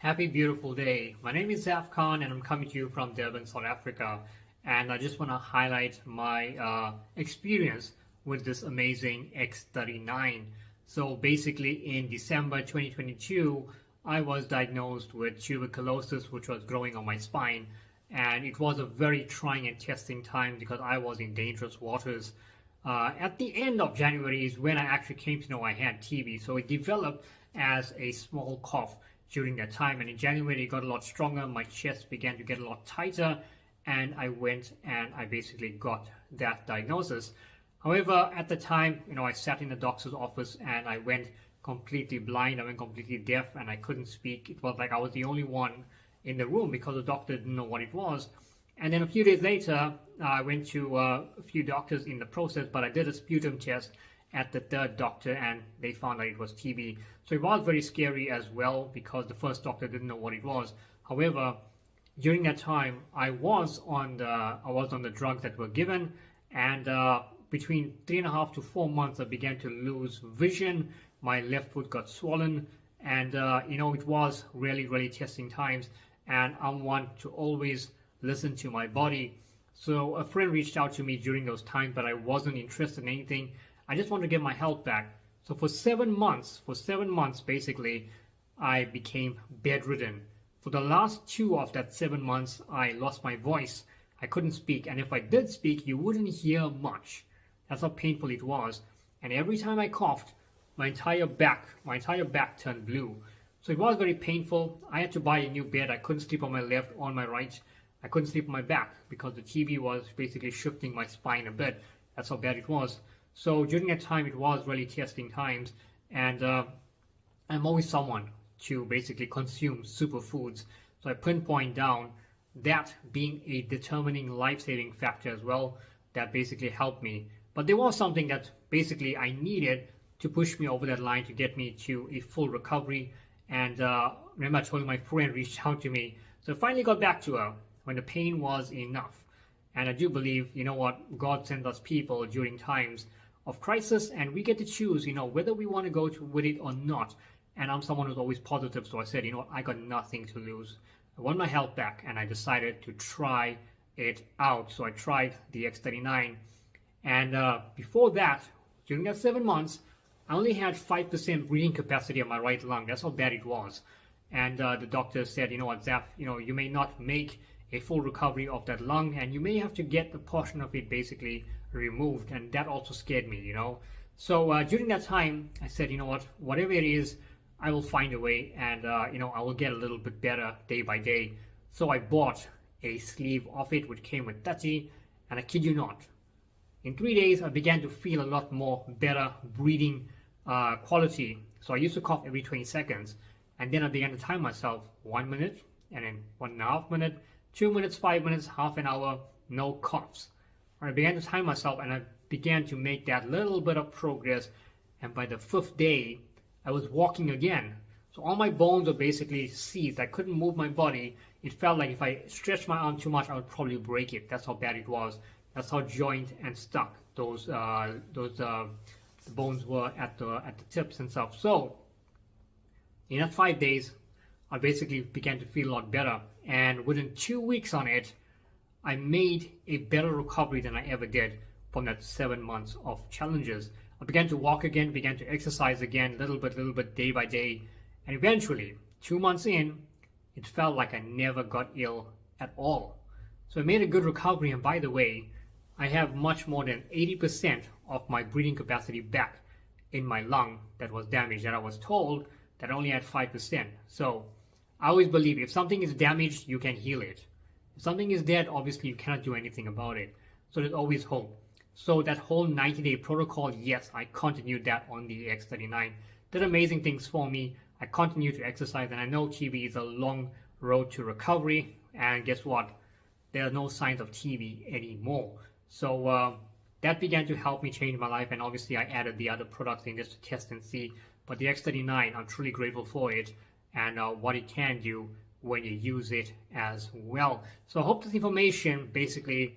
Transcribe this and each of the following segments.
Happy beautiful day. My name is Zaf Khan and I'm coming to you from Durban, South Africa. And I just want to highlight my experience with this amazing X39. So basically in December 2022, I was diagnosed with tuberculosis, which was growing on my spine. And it was a very trying and testing time because I was in dangerous waters. At the end of January is when I actually came to know I had TB. So it developed as a small cough during that time, and in January it got a lot stronger. My chest began to get a lot tighter, and I went and I basically got that diagnosis. However, at the time, I sat in the doctor's office and I went completely blind. I went completely deaf and I couldn't speak. It was like I was the only one in the room because the doctor didn't know what it was. And then a few days later, I went to a few doctors in the process, but I did a sputum test at the third doctor and they found that it was TB. So it was very scary as well because the first doctor didn't know what it was. However, during that time, I was on the drugs that were given, and between 3.5 to 4 months, I began to lose vision. My left foot got swollen, and it was really testing times. And I'm one to always listen to my body. So a friend reached out to me during those times, but I wasn't interested in anything. I just wanted to get my health back. So for 7 months, basically, I became bedridden. For the last 2 of that 7 months, I lost my voice. I couldn't speak. And if I did speak, you wouldn't hear much. That's how painful it was. And every time I coughed, my entire back turned blue. So it was very painful. I had to buy a new bed. I couldn't sleep on my left or on my right. I couldn't sleep on my back because the TB was basically shifting my spine a bit. That's how bad it was. So during that time, it was really testing times, and I'm always someone to basically consume superfoods. So I pinpoint down that being a determining life-saving factor as well that basically helped me. But there was something that basically I needed to push me over that line to get me to a full recovery. And remember I told you my friend reached out to me. So I finally got back to her when the pain was enough. And I do believe, God sends us people during times of crisis, and we get to choose, whether we want to go with it or not. And I'm someone who's always positive, so I said, I got nothing to lose. I want my health back, and I decided to try it out. So I tried the X39, and before that, during that 7 months, I only had 5% breathing capacity on my right lung. That's how bad it was. And the doctor said, Zaf, you may not make a full recovery of that lung, and you may have to get the portion of it basically removed, and that also scared me. So during that time, I said, whatever it is, I will find a way, and I will get a little bit better day by day. So I bought a sleeve of it, which came with 30, and I kid you not, in 3 days, I began to feel a lot more better breathing quality. So I used to cough every 20 seconds, and then I began to time myself 1 minute, and then 1.5 minutes, 2 minutes, 5 minutes, half an hour, no coughs. I began to time myself, and I began to make that little bit of progress, and by the 5th day, I was walking again. So all my bones were basically seized. I couldn't move my body. It felt like if I stretched my arm too much, I would probably break it. That's how bad it was. That's how joint and stuck those bones were at the tips and stuff. So in that 5 days, I basically began to feel a lot better. And within 2 weeks on it, I made a better recovery than I ever did from that 7 months of challenges. I began to walk again, began to exercise again, little bit, day by day. And eventually, 2 months in, it felt like I never got ill at all. So I made a good recovery. And by the way, I have much more than 80% of my breathing capacity back in my lung that was damaged, that I was told that I only had 5%. So I always believe if something is damaged, you can heal it. If something is dead, obviously you cannot do anything about it. So there's always hope. So that whole 90-day protocol, yes, I continued that on the X39. Did amazing things for me. I continued to exercise, and I know TB is a long road to recovery. And guess what? There are no signs of TB anymore. So that began to help me change my life. And obviously I added the other products in just to test and see. But the X39, I'm truly grateful for it and what it can do when you use it as well. So I hope this information basically,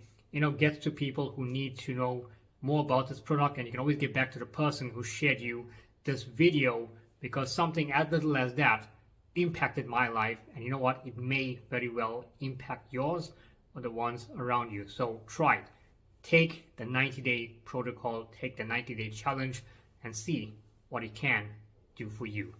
gets to people who need to know more about this product, and you can always get back to the person who shared you this video, because something as little as that impacted my life, and you know what, it may very well impact yours or the ones around you. So try it. Take the 90-day protocol, take the 90-day challenge, and see what it can do for you.